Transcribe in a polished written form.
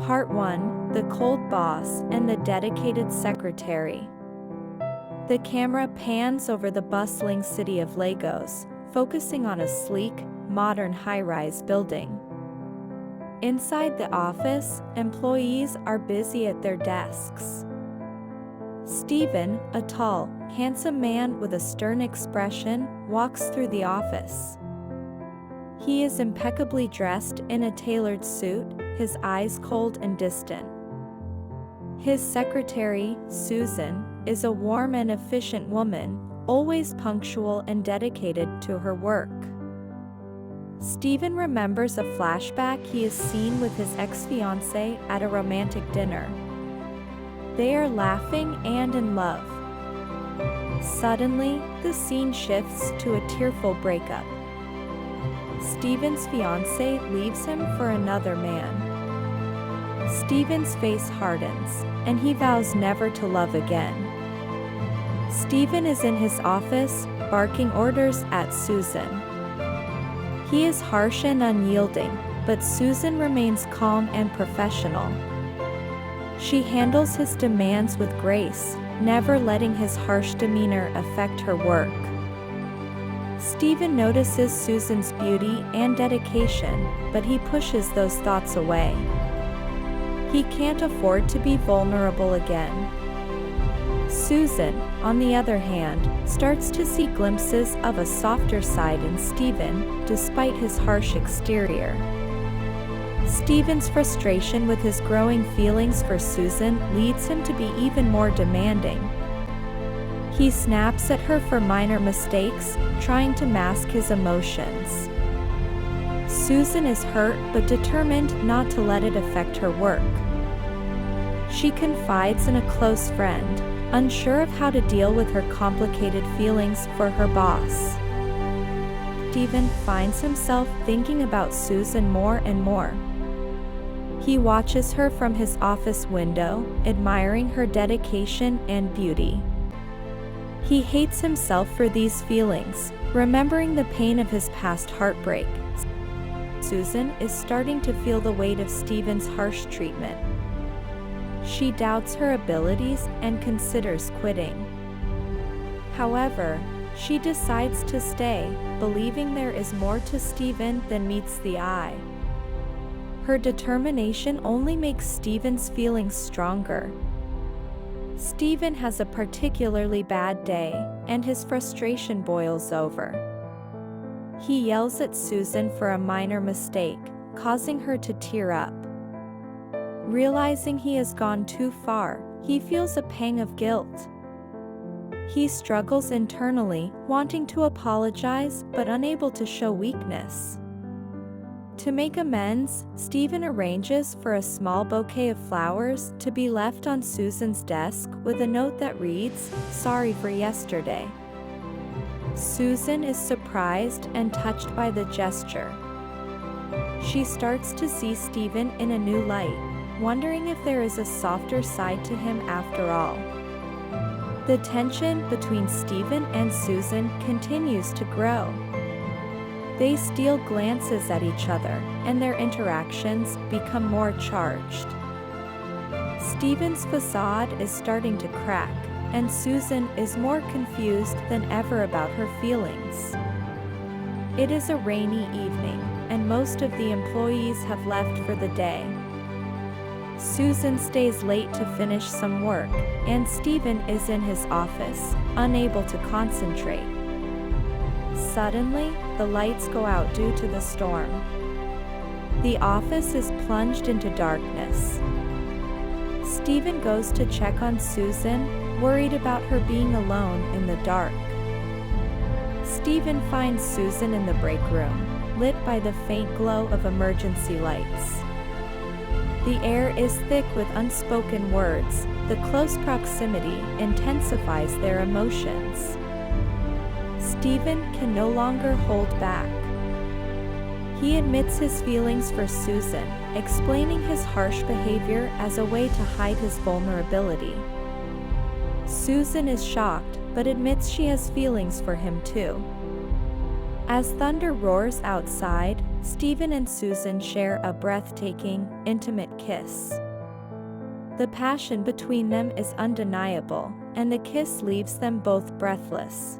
Part 1: The Cold Boss and the Dedicated Secretary. The camera pans over the bustling city of Lagos, focusing on a sleek, modern high-rise building. Inside the office, employees are busy at their desks. Stephen, a tall, handsome man with a stern expression, walks through the office. He is impeccably dressed in a tailored suit, his eyes cold and distant. His secretary, Susan, is a warm and efficient woman, always punctual and dedicated to her work. Stephen remembers a flashback he has seen with his ex-fiancée at a romantic dinner. They are laughing and in love. Suddenly, the scene shifts to a tearful breakup. Stephen's fiancée leaves him for another man. Stephen's face hardens, and he vows never to love again. Stephen is in his office, barking orders at Susan. He is harsh and unyielding, but Susan remains calm and professional. She handles his demands with grace, never letting his harsh demeanor affect her work. Stephen notices Susan's beauty and dedication, but he pushes those thoughts away. He can't afford to be vulnerable again. Susan, on the other hand, starts to see glimpses of a softer side in Stephen, despite his harsh exterior. Stephen's frustration with his growing feelings for Susan leads him to be even more demanding. He snaps at her for minor mistakes, trying to mask his emotions. Susan is hurt but determined not to let it affect her work. She confides in a close friend, unsure of how to deal with her complicated feelings for her boss. Stephen finds himself thinking about Susan more and more. He watches her from his office window, admiring her dedication and beauty. He hates himself for these feelings, remembering the pain of his past heartbreak. Susan is starting to feel the weight of Stephen's harsh treatment. She doubts her abilities and considers quitting. However, she decides to stay, believing there is more to Stephen than meets the eye. Her determination only makes Stephen's feelings stronger. Stephen has a particularly bad day, and his frustration boils over. He yells at Susan for a minor mistake, causing her to tear up. Realizing he has gone too far, he feels a pang of guilt. He struggles internally, wanting to apologize but unable to show weakness. To make amends, Stephen arranges for a small bouquet of flowers to be left on Susan's desk with a note that reads, "Sorry for yesterday." Susan is surprised and touched by the gesture. She starts to see Stephen in a new light, wondering if there is a softer side to him after all. The tension between Stephen and Susan continues to grow. They steal glances at each other, and their interactions become more charged. Stephen's facade is starting to crack, and Susan is more confused than ever about her feelings. It is a rainy evening, and most of the employees have left for the day. Susan stays late to finish some work, and Stephen is in his office, unable to concentrate. Suddenly, the lights go out due to the storm. The office is plunged into darkness. Stephen goes to check on Susan, worried about her being alone in the dark. Stephen finds Susan in the break room, lit by the faint glow of emergency lights. The air is thick with unspoken words. The close proximity intensifies their emotions. Stephen can no longer hold back. He admits his feelings for Susan, explaining his harsh behavior as a way to hide his vulnerability. Susan is shocked, but admits she has feelings for him too. As thunder roars outside, Stephen and Susan share a breathtaking, intimate kiss. The passion between them is undeniable, and the kiss leaves them both breathless.